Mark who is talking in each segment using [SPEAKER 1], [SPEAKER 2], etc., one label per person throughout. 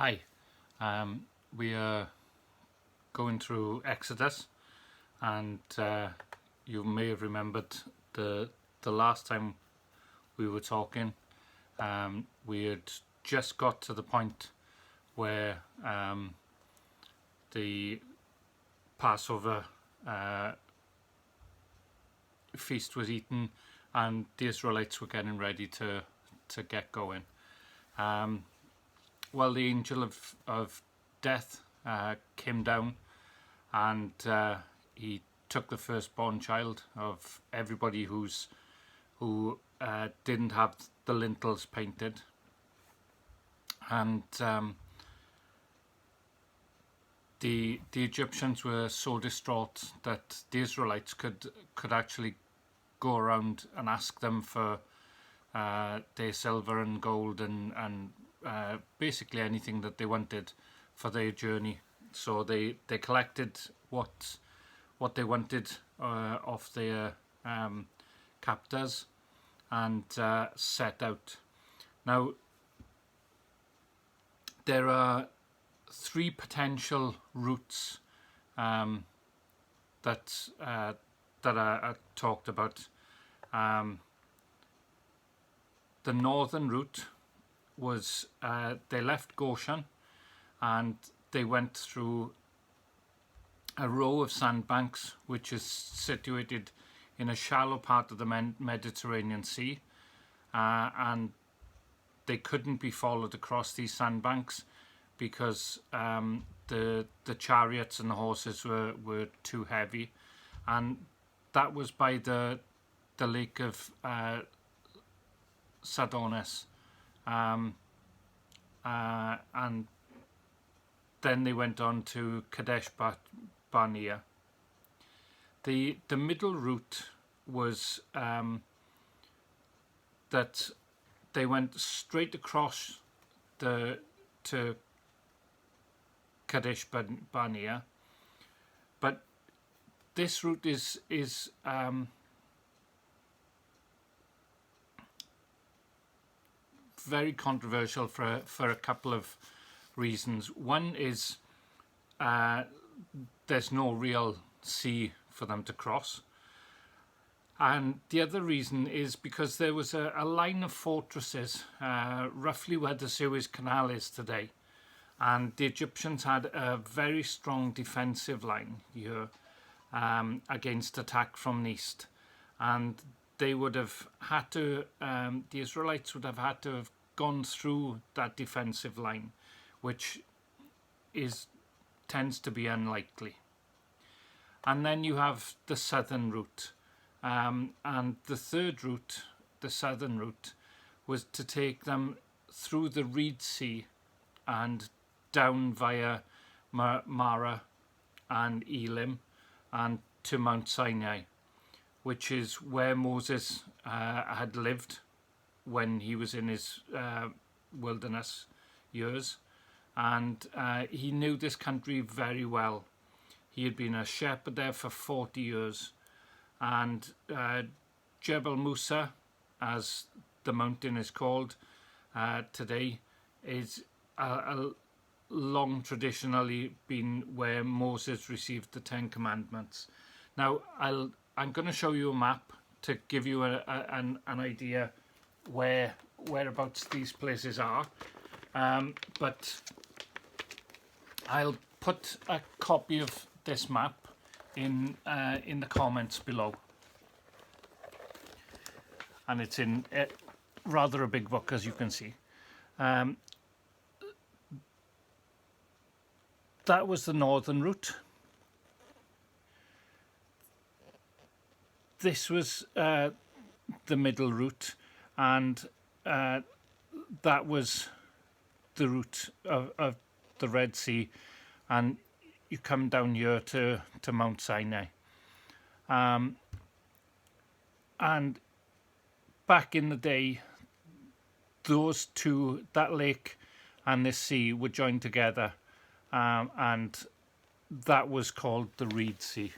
[SPEAKER 1] Hi, we are going through Exodus, and you may have remembered the last time we were talking. We had just got to the point where the Passover feast was eaten, and the Israelites were getting ready to get going. Well, the angel of death came down, and he took the firstborn child of everybody who didn't have the lintels painted, and the Egyptians were so distraught that the Israelites could actually go around and ask them for their silver and gold and basically anything that they wanted for their journey. So they collected what they wanted of their captors and set out. Now there are three potential routes that are talked about. The northern route was they left Goshen and they went through a row of sandbanks which is situated in a shallow part of the Mediterranean Sea, and they couldn't be followed across these sandbanks because the chariots and the horses were too heavy, and that was by the lake of Sardonis, and then they went on to Kadesh Barnea. The middle route was that they went straight across to Kadesh Barnea, but this route is very controversial for a couple of reasons. One is there's no real sea for them to cross, and the other reason is because there was a line of fortresses roughly where the Suez Canal is today, and the Egyptians had a very strong defensive line here against attack from the east, and they would have had to, the Israelites would have had to have gone through that defensive line, which tends to be unlikely. And then you have the southern route, and the third route, the southern route, was to take them through the Reed Sea and down via Mara and Elim and to Mount Sinai, which is where Moses had lived when he was in his wilderness years, and he knew this country very well. He had been a shepherd there for 40 years, and Jebel Musa, as the mountain is called today, is long traditionally been where Moses received the Ten Commandments. Now I'm going to show you a map to give you an idea whereabouts these places are, but I'll put a copy of this map in the comments below, and it's in rather a big book, as you can see. That was the northern route. This was the middle route, and that was the route of the Red Sea, and you come down here to Mount Sinai. And back in the day, those two, that lake and this sea, were joined together, and that was called the Reed Sea.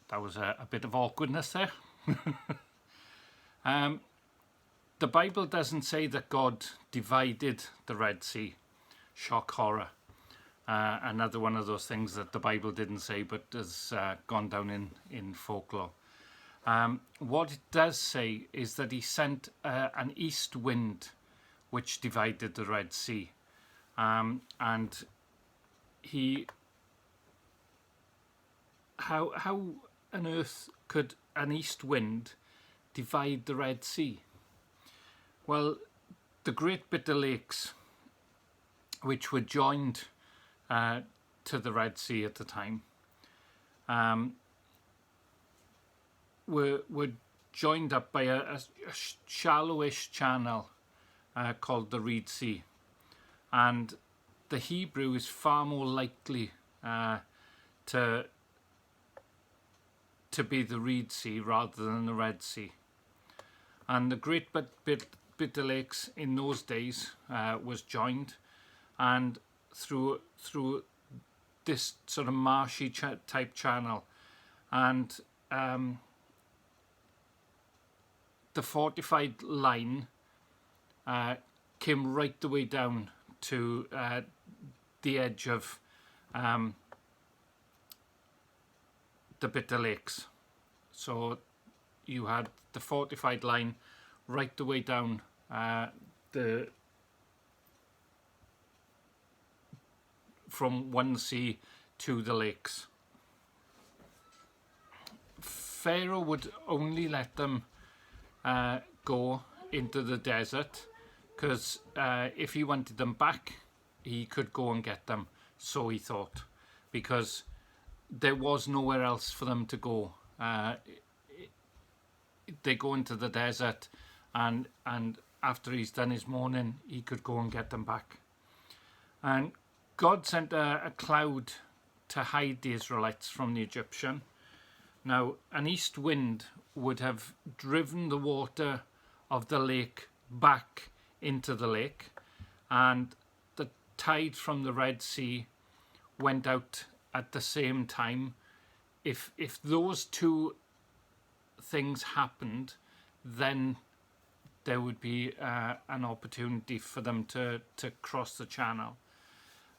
[SPEAKER 1] That was a bit of awkwardness there. The Bible doesn't say that God divided the Red Sea. Shock horror. Another one of those things that the Bible didn't say but has gone down in folklore. What it does say is that he sent an east wind which divided the Red Sea. And how on earth could an east wind divide the Red Sea? Well, the Great Bitter Lakes, which were joined to the Red Sea at the time, were joined up by a shallowish channel called the Reed Sea, and the Hebrew is far more likely to be the Reed Sea rather than the Red Sea. And the Great Bitter Lakes in those days was joined, and through this sort of marshy type channel, and the fortified line came right the way down to the edge of the Bitter Lakes. So you had the fortified line right the way down from one sea to the lakes. Pharaoh would only let them go into the desert because if he wanted them back, he could go and get them, so he thought, because there was nowhere else for them to go. They go into the desert, and after he's done his mourning, he could go and get them back. And God sent a cloud to hide the Israelites from the Egyptian. Now, an east wind would have driven the water of the lake back into the lake, and the tide from the Red Sea went out at the same time. If those two things happened, then there would be an opportunity for them to cross the channel.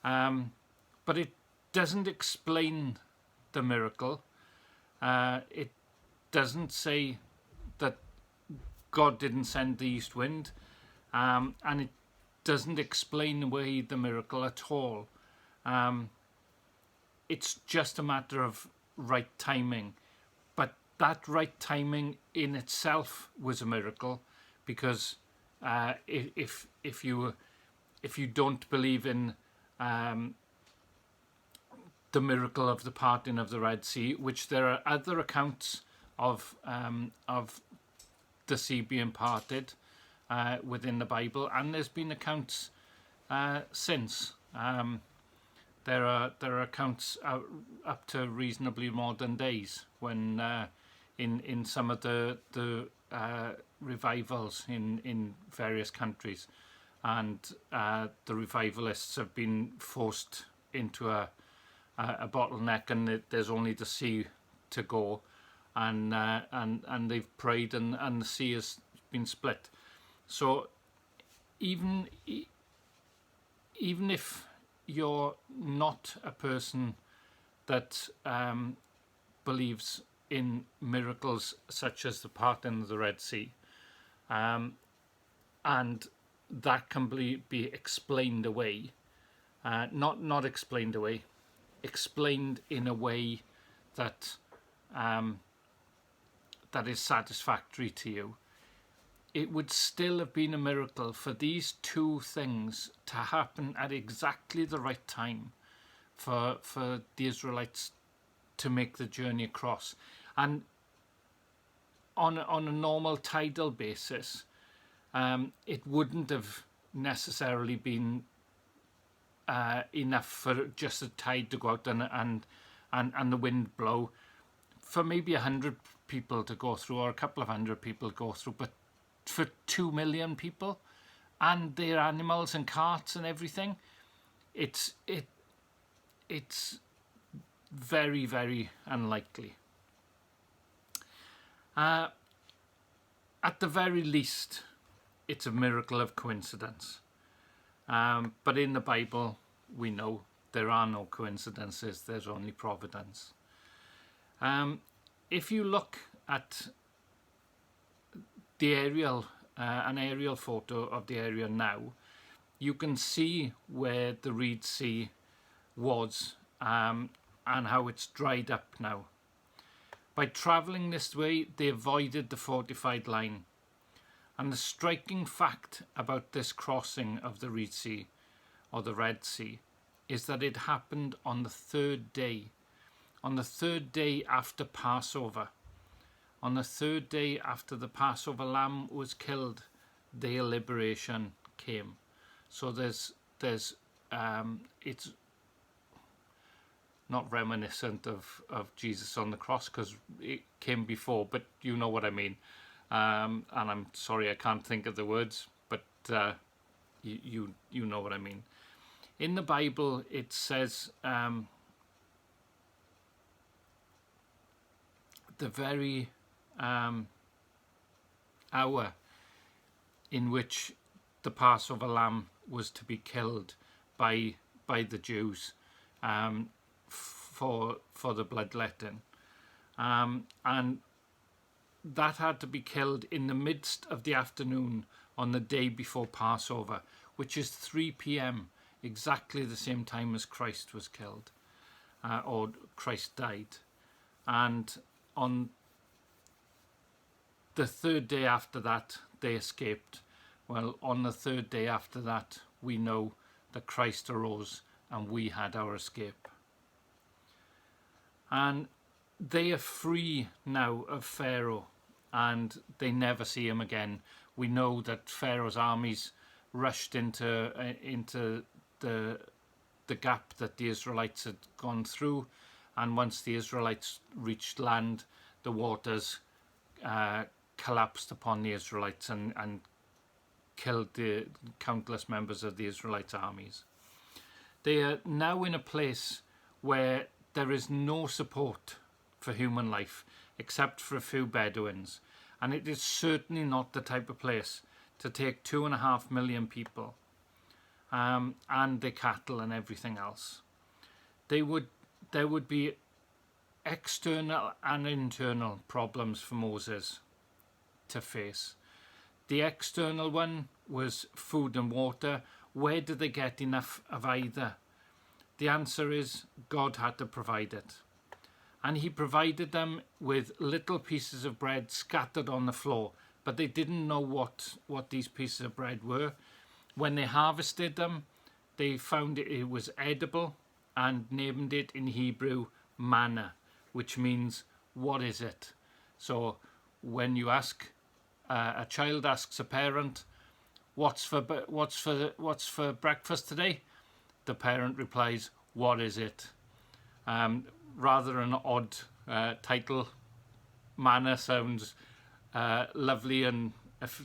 [SPEAKER 1] But it doesn't explain the miracle. It doesn't say that God didn't send the east wind, and it doesn't explain away the miracle at all. It's just a matter of right timing, but that right timing in itself was a miracle, because if you don't believe in the miracle of the parting of the Red Sea, which there are other accounts of the sea being parted within the Bible, and there's been accounts since. There are accounts up to reasonably modern days when in some of the revivals in various countries, and the revivalists have been forced into a bottleneck, and there's only the sea to go, and they've prayed, and the sea has been split. So even if you're not a person that believes in miracles such as the parting of the Red Sea, and that can be explained away, not explained away, explained in a way that that is satisfactory to you, it would still have been a miracle for these two things to happen at exactly the right time for the Israelites to make the journey across. And on a normal tidal basis, it wouldn't have necessarily been enough for just the tide to go out and the wind blow for maybe 100 people to go through, or a couple of hundred people to go through, but for 2 million people and their animals and carts and everything, it's very, very unlikely. at the very least, it's a miracle of coincidence. But in the Bible, we know there are no coincidences, there's only providence. If you look at the aerial, an aerial photo of the area now, you can see where the Reed Sea was and how it's dried up now. By travelling this way, they avoided the fortified line. And the striking fact about this crossing of the Reed Sea, or the Red Sea, is that it happened on the third day after Passover. On the third day after the Passover lamb was killed, their liberation came. So it's not reminiscent of Jesus on the cross, because it came before, but you know what I mean. And I'm sorry I can't think of the words, but you know what I mean. In the Bible it says the very hour in which the Passover lamb was to be killed by the Jews for the bloodletting, and that had to be killed in the midst of the afternoon on the day before Passover, which is 3 p.m, exactly the same time as Christ was killed, or Christ died. And on the third day after that, they escaped. Well, on the third day after that, we know that Christ arose and we had our escape. And they are free now of Pharaoh, and they never see him again. We know that Pharaoh's armies rushed into the gap that the Israelites had gone through, and once the Israelites reached land, the waters collapsed upon the Israelites and killed the countless members of the Israelites' armies. They are now in a place where there is no support for human life except for a few Bedouins, and it is certainly not the type of place to take 2.5 million people and their cattle and everything else. There would be external and internal problems for Moses to face. The external one was food and water. Where did they get enough of either? The answer is God had to provide it. And he provided them with little pieces of bread scattered on the floor, but they didn't know what these pieces of bread were. When they harvested them, they found it was edible and named it in Hebrew manna, which means, what is it? So when you ask, a child asks a parent, what's for breakfast today? The parent replies, what is it? Rather an odd title. Manna sounds lovely and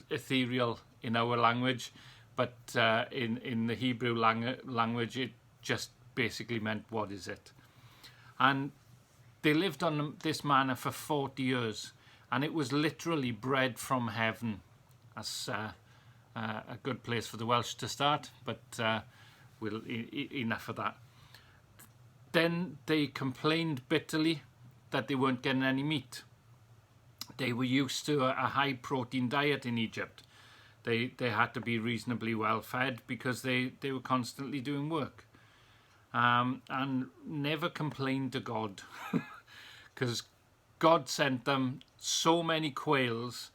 [SPEAKER 1] ethereal in our language, but in the Hebrew language it just basically meant, what is it? And they lived on this manna for 40 years, and it was literally bread from heaven. That's a good place for the Welsh to start, but enough of that. Then they complained bitterly that they weren't getting any meat. They were used to a high protein diet in Egypt. They had to be reasonably well fed because they were constantly doing work, and never complained to God because God sent them so many quails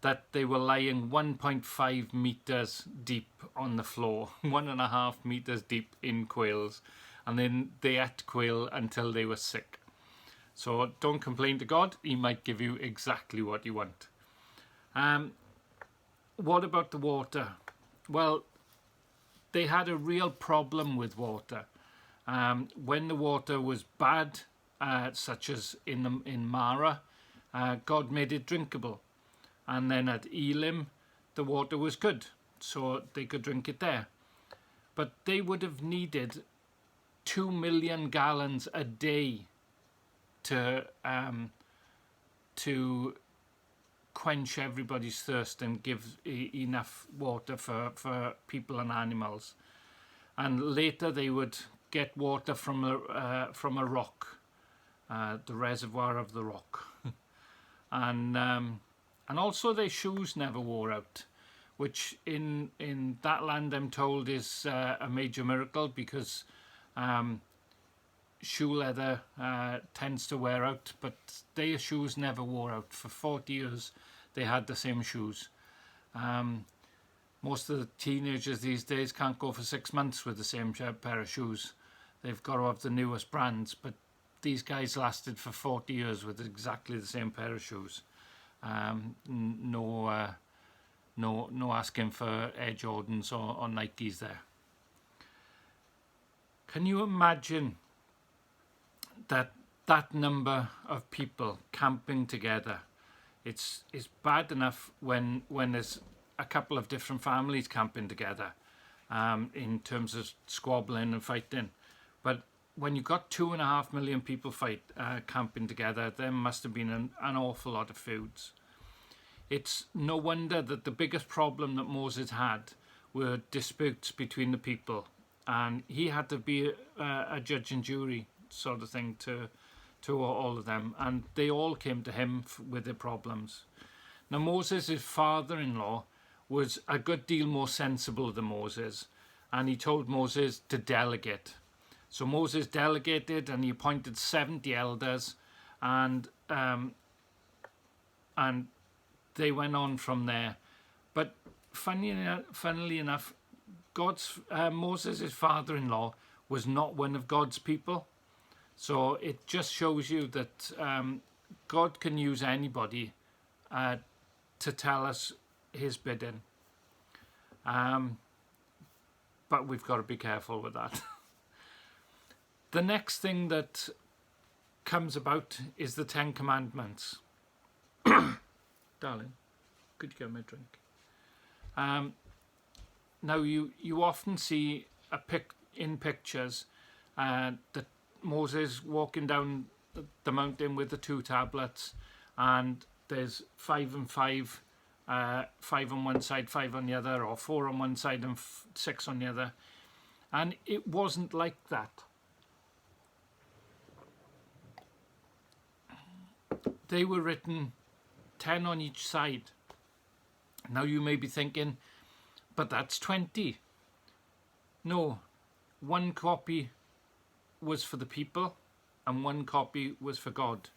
[SPEAKER 1] that they were lying 1.5 meters deep on the floor, 1.5 meters deep in quails. And then they ate quail until they were sick. So don't complain to God. He might give you exactly what you want. What about the water? Well, they had a real problem with water. When the water was bad, such as in Mara, God made it drinkable. And then at Elim, the water was good, so they could drink it there. But they would have needed 2 million gallons a day to quench everybody's thirst and give enough water for people and animals. And later they would get water from a rock, the reservoir of the rock. And also their shoes never wore out, which in that land I'm told is a major miracle, because shoe leather tends to wear out, but their shoes never wore out. For 40 years they had the same shoes. Most of the teenagers these days can't go for 6 months with the same pair of shoes. They've got to have the newest brands, but these guys lasted for 40 years with exactly the same pair of shoes. No asking for Air Jordans or Nikes there. Can you imagine that number of people camping together? It's bad enough when there's a couple of different families camping together, in terms of squabbling and fighting, but when you've got 2.5 million people camping together, there must have been an awful lot of foods. It's no wonder that the biggest problem that Moses had were disputes between the people, and he had to be a judge and jury sort of thing to all of them, and they all came to him with their problems. Now Moses' father-in-law was a good deal more sensible than Moses, and he told Moses to delegate. So Moses delegated, and he appointed 70 elders, and they went on from there. But funnily enough, Moses' father-in-law was not one of God's people. So it just shows you that God can use anybody to tell us his bidding. But we've got to be careful with that. The next thing that comes about is the 10 Commandments. Darling, could you get me a drink? Now you often see in pictures that Moses walking down the mountain with the 2 tablets, and there's 5 and 5, 5 on one side, 5 on the other, or 4 on one side and 6 on the other. And it wasn't like that. They were written 10 on each side. Now you may be thinking, but that's 20. No, 1 copy was for the people and 1 copy was for God.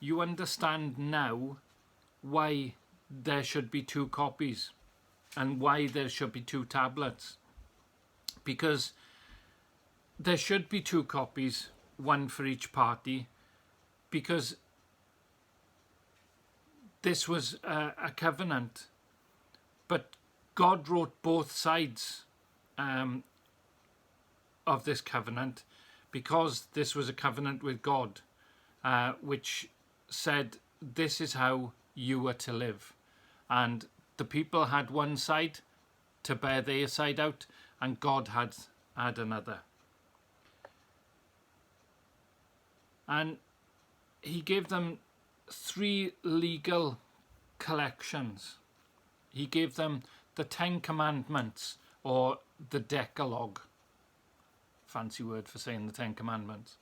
[SPEAKER 1] You understand now why there should be 2 copies and why there should be 2 tablets. Because there should be 2 copies, 1 for each party, because this was a covenant, but God wrote both sides of this covenant, because this was a covenant with God, which said this is how you were to live. And the people had one side to bear their side out, and God had another. And he gave them 3 legal collections. He gave them the 10 Commandments, or the Decalogue. Fancy word for saying the 10 Commandments.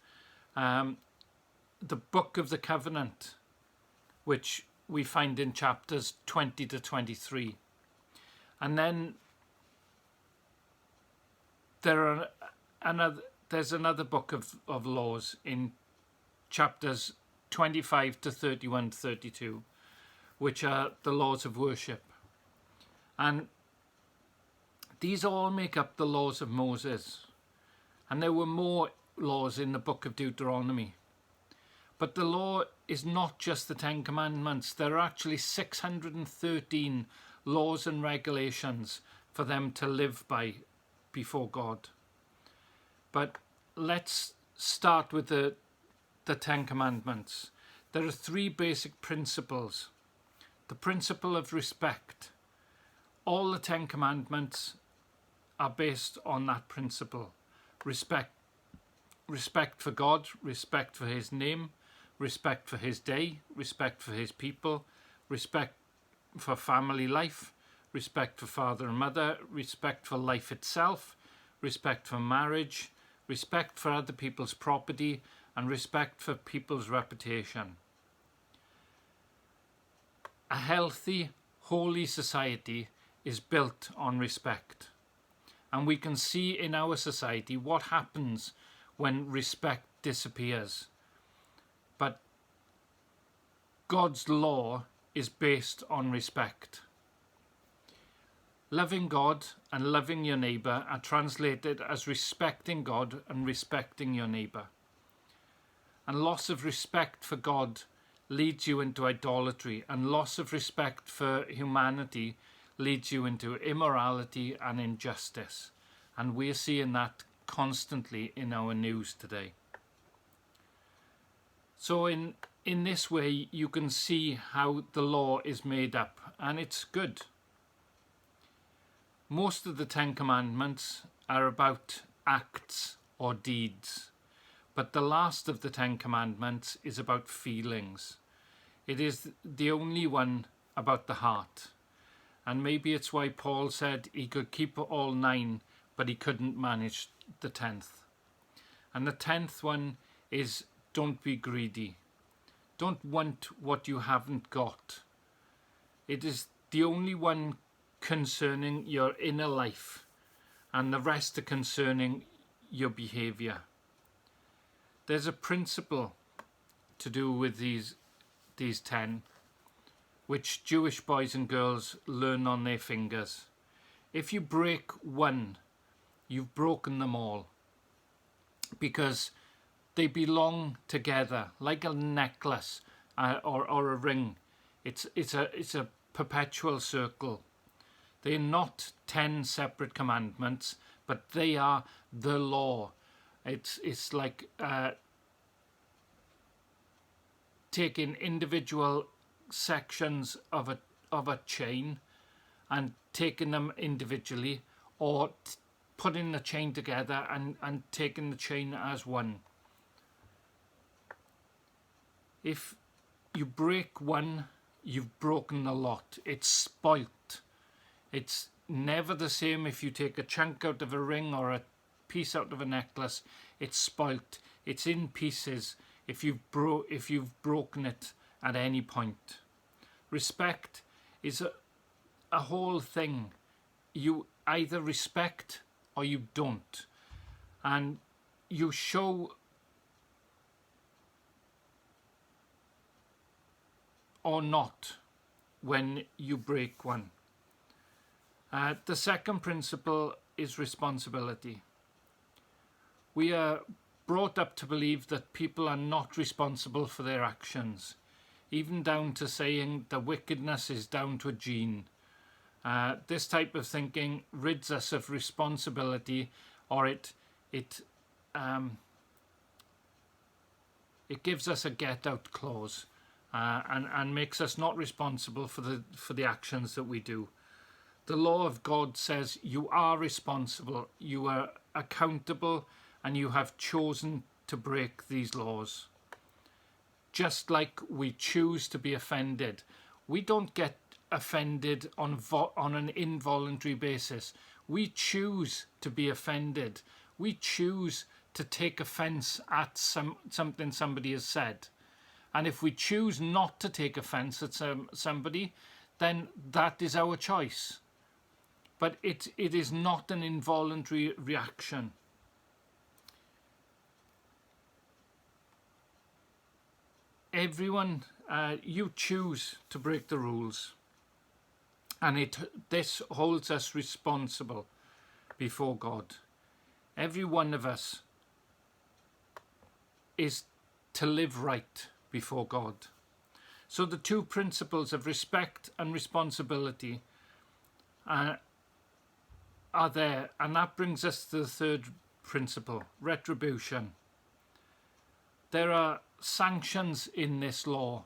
[SPEAKER 1] The Book of the Covenant, which we find in chapters 20 to 23. And then there's another book of laws in chapters 25 to 31 to 32, which are the laws of worship. And these all make up the laws of Moses. And there were more laws in the book of Deuteronomy. But the law is not just the 10 Commandments. There are actually 613 laws and regulations for them to live by before God. But let's start with the 10 Commandments. There are 3 basic principles. The principle of respect. All the 10 Commandments are based on that principle. Respect for God, respect for his name, respect for his day, respect for his people, respect for family life, respect for father and mother, respect for life itself, respect for marriage, respect for other people's property, and respect for people's reputation. A healthy, holy society is built on respect. And we can see in our society what happens when respect disappears. But God's law is based on respect. Loving God and loving your neighbour are translated as respecting God and respecting your neighbour. And loss of respect for God leads you into idolatry, and loss of respect for humanity leads you into immorality and injustice. And we're seeing that constantly in our news today. So in this way, you can see how the law is made up, and it's good. Most of the Ten Commandments are about acts or deeds, but the last of the Ten Commandments is about feelings. It is the only one about the heart. And maybe it's why Paul said he could keep all 9, but he couldn't manage the 10th. And the 10th one is, don't be greedy. Don't want what you haven't got. It is the only one concerning your inner life, and the rest are concerning your behaviour. There's a principle to do with these 10, which Jewish boys and girls learn on their fingers. If you break one, you've broken them all, because they belong together like a necklace or a ring. It's a perpetual circle. They're not 10 separate commandments, but they are the law. It's like taking individual sections of a chain and taking them individually, or putting the chain together and taking the chain as one. If you break one, you've broken the lot. It's spoilt. It's never the same if you take a chunk out of a ring or a piece out of a necklace. It's spoilt. It's in pieces if you've broken it at any point. Respect is a whole thing. You either respect or you don't. And you show or not when you break one. The second principle is responsibility. We are brought up to believe that people are not responsible for their actions, even down to saying the wickedness is down to a gene. This type of thinking rids us of responsibility, or it gives us a get-out clause, and makes us not responsible for the actions that we do. The law of God says you are responsible, you are accountable, and you have chosen to break these laws. Just like we choose to be offended, we don't get offended on an involuntary basis. We choose to be offended. We choose to take offence at something somebody has said. And if we choose not to take offence at somebody, then that is our choice. But it is not an involuntary reaction. Everyone, you choose to break the rules. And this holds us responsible before God. Every one of us is to live right before God. So the two principles of respect and responsibility are there, and that brings us to the third principle, retribution. There are sanctions in this law.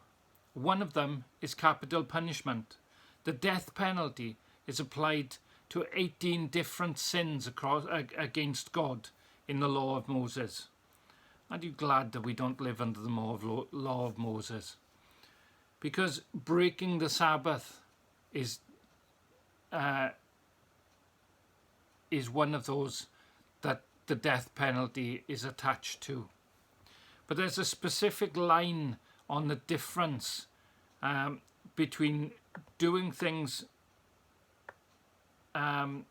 [SPEAKER 1] One of them is capital punishment. The death penalty is applied to 18 different sins against God in the law of Moses. Aren't you glad that we don't live under the law of Moses? because breaking the Sabbath is one of those that the death penalty is attached to. But there's a specific line on the difference between doing things on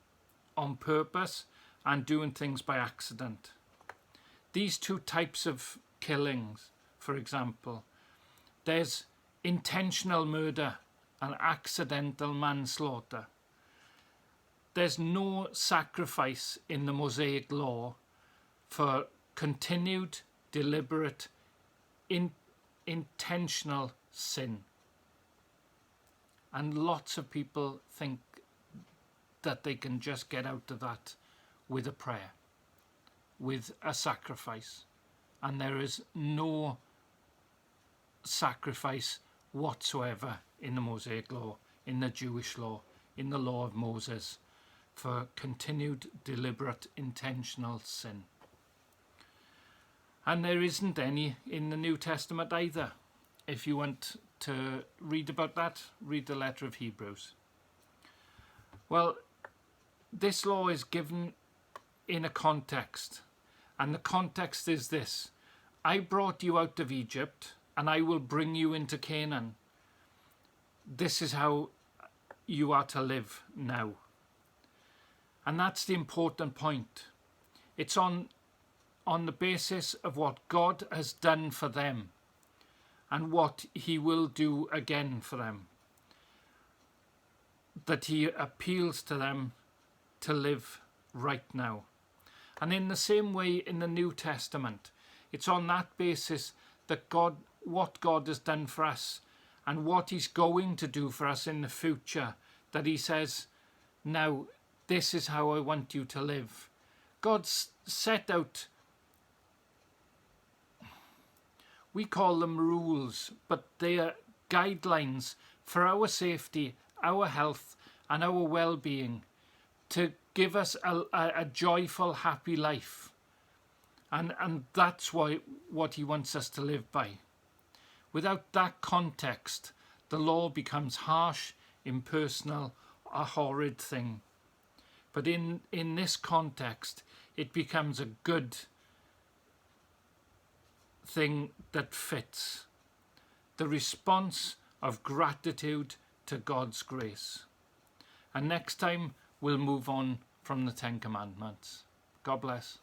[SPEAKER 1] purpose and doing things by accident. These two types of killings, for example, there's intentional murder and accidental manslaughter. There's no sacrifice in the Mosaic law for continued, deliberate, intentional sin. And lots of people think that they can just get out of that with a prayer, with a sacrifice. And there is no sacrifice whatsoever in the Mosaic law, in the Jewish law, in the law of Moses, for continued, deliberate, intentional sin. And there isn't any in the New Testament either. If you want to read about that, read the letter of Hebrews. Well, this law is given in a context, and the context is this: I brought you out of Egypt, and I will bring you into Canaan. This is how you are to live now. And that's the important point. It's on the basis of what God has done for them and what he will do again for them, that he appeals to them to live right now. And in the same way in the New Testament, it's on that basis that what God has done for us and what he's going to do for us in the future, that he says, now this is how I want you to live. God's set out, we call them rules, but they are guidelines for our safety, our health, and our well-being, to give us a joyful, happy life. And that's what he wants us to live by. Without that context, the law becomes harsh, impersonal, a horrid thing. But in this context, it becomes a good thing that fits. The response of gratitude to God's grace. And next time, we'll move on from the Ten Commandments. God bless.